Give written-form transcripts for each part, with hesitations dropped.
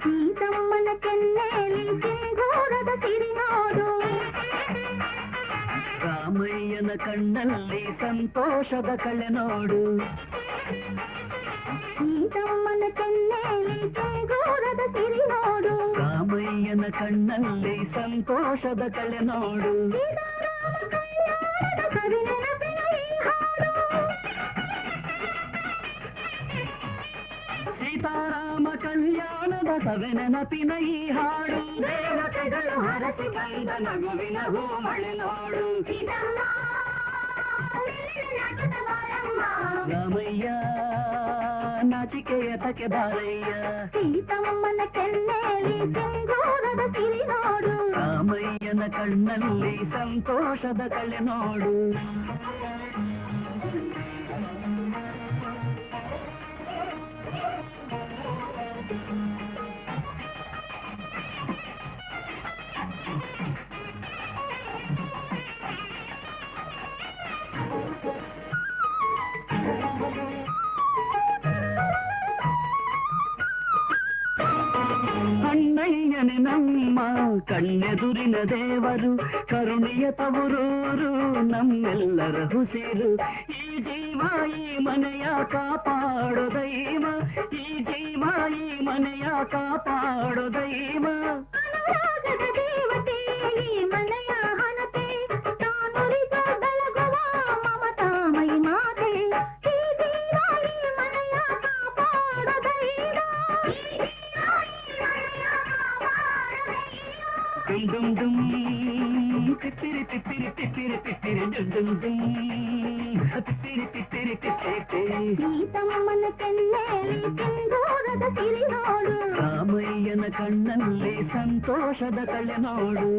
ಸೀತಮ್ಮನ ಕೆನ್ನೆಯಲ್ಲಿ ಸಿಂಧೂರದ ಸಿರಿ ನೋಡು, ರಾಮಯ್ಯನ ಕಣ್ಣಲ್ಲಿ ಸಂತೋಷದ ಕಳೆ ನೋಡು. ಸೀತಮ್ಮನ ಕೆನ್ನೆಯಲ್ಲಿ ಸಿಂಧೂರದ ಸಿರಿ ನೋಡು, ರಾಮಯ್ಯನ ಕಣ್ಣಲ್ಲಿ ಸಂತೋಷದ ಕಳೆ ನೋಡು. ಸೀತಾರಾಮ ಕಲ್ಯಾಣದ ಸವೆ ನೆನಪಿನ ಈ ಹಾಡು, ದೇವತೆಗಳು ಹರಸಿ ಬಂದ ನಗುವಿನ ಹೂಮಳೆ ನೋಡು. ರಾಮಯ್ಯ ನಾಚಿಕೆಯ ತಕೆ ಬಾರಯ್ಯ, ಸೀತಮ್ಮನ ಕೆನ್ನೆಯಲ್ಲಿ ಸಿಂಧೂರದ ಸಿರಿ ನೋಡು, ರಾಮಯ್ಯನ ಕಣ್ಣಲ್ಲಿ ಸಂತೋಷದ ಕಳೆ ನೋಡು. ಅಣ್ಣಯ್ಯನೆ ನಮ್ಮ ಕಣ್ಣೆದುರಿನ ದೇವರು, ಕರುಣೆಯ ತವರೂರು ನಮ್ಮೆಲ್ಲರ ಹುಸಿರು. ಈ ಜೀವ ಈ ಮನೆಯ ಕಾಪಾಡೋ ದೈವ, ಈ ಜೀವ ಈ ಮನೆಯ ಕಾಪಾಡೋ ದೈವ. ದೇವತೆ ಈ ಮನೆಯ ಹಣತೆ, ತಾನುರಿದ ಬೆಳಗುವ ಮಮತಾಮಯಿ ಮಾತೆ, ಈ ಜೀವ ಈ ಮನೆಯ ಕಾಪಾಡೋ ದೈವ. ಡುಮ್ ಡುಮ್ ಡುಮ್ ಪಿಪ್ಪಿರಿ ಪಿಪ್ಪಿರಿ ಪಿಪ್ಪಿರಿ ಪಿಪ್ಪಿರಿ ಡುಮ್ ಡುಮ್ ಡುಮ್ ಪಿಪ್ಪಿರಿ ಪಿಪ್ಪಿರಿ ಪಿಪ್ಪಿರಿ. ಸೀತಮ್ಮನ ಕೆನ್ನೆಯಲ್ಲಿ ಸಿಂಧೂರದ ಸಿರಿ ನೋಡು, ರಾಮಯ್ಯನ ಕಣ್ಣಲ್ಲಿ ಸಂತೋಷದ ಕಳೆ ನೋಡು.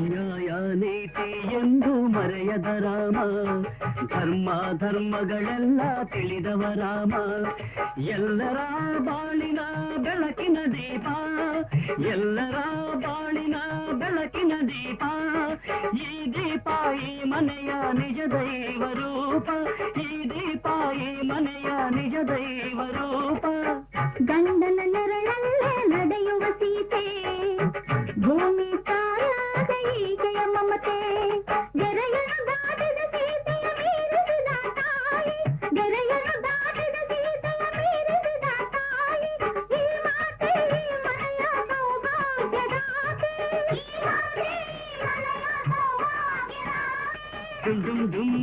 ನ್ಯಾಯ ನೀತಿ ಎಂದು ಮರೆಯದ ರಾಮ, ಧರ್ಮ ಧರ್ಮಗಳೆಲ್ಲ ತಿಳಿದವ ರಾಮ. ಎಲ್ಲರ ಬಾಳಿನ ಬೆಳಕಿನ ದೀಪ, ಎಲ್ಲರ ಬಾಳಿನ ಬೆಳಕಿನ ದೀಪ. ಈ ದೀಪ ಈ ಮನೆಯ ನಿಜ ದೈವ ರೂಪ, ಈ ದೀಪ ಈ ಮನೆಯ ನಿಜ ದೈವ ರೂಪ. ಗಂಡನ ನೆರಳಲ್ಲೇ ನಡೆಯುವ ಸೀತೆ, ಭೂಮಿ ತಾಯಾದ ಈಕೆಯ ಮಮತೆ. ಗೆರೆಯನ್ನು ದಾಟಿದ ಸೀತೆಯ ಮೀರಿಸಿದ ತಾಯಿ, ಗೆರೆಯನ್ನು ದಾಟಿದ ಸೀತೆಯ ಮೀರಿಸಿದ ತಾಯಿ. ಈ ಮಾತೆ ಈ ಮನೆಯ ಸೌಭಾಗ್ಯದಾತೆ, ಈ ಮಾತೆ ಈ ಮನೆಯ ಸೌಭಾಗ್ಯದಾತೆ. ಡುಮ್ ಡುಮ್ ಡುಮ್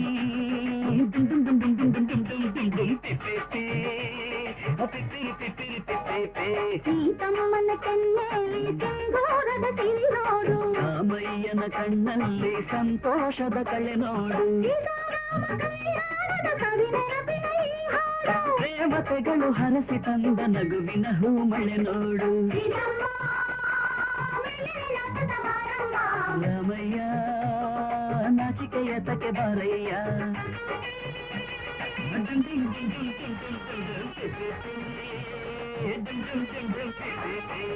ಡುಮ್ ಡುಮ್ ಡುಮ್ ಡುಮ್ ಡುಮ್ ಡುಮ್ ಡುಮ್ ಡುಮ್ ಡುಮ್ ಡುಮ್ ಪಿಪ್ಪಿ ಪಿಪ್ಪಿರಿ ಪಿಪ್ಪಿರಿ ಪಿಪ್ಪಿ. ಸೀತಮ್ಮನ ಕೆನ್ನೆಯಲ್ಲಿ ಸಿಂಧೂರದ ಸಿರಿ ನೋಡು, ರಾಮಯ್ಯನ ಕಣ್ಣಲ್ಲಿ ಸಂತೋಷದ ಕಳೆ ನೋಡು. ದೇವತೆಗಳು ಹರಸಿ ತಂದ ನಗುವಿನ ಹೂಮಳೆ ನೋಡು. ರಾಮಯ್ಯ ನಾಚಿಕೆಯ ತಕೆ ಬಾರಯ್ಯ. ಡುಮ್ ಡುಮ್ ಡುಮ್ ಡುಮ್ ಡುಮ್ ಡುಮ್ ಡುಮ್ ಡುಮ್ ಪಿಪ್ಪಿ. ಡುಮ್ ಡುಮ್ ಡುಮ್ ಡುಮ್ ಪಿಪ್ಪಿ.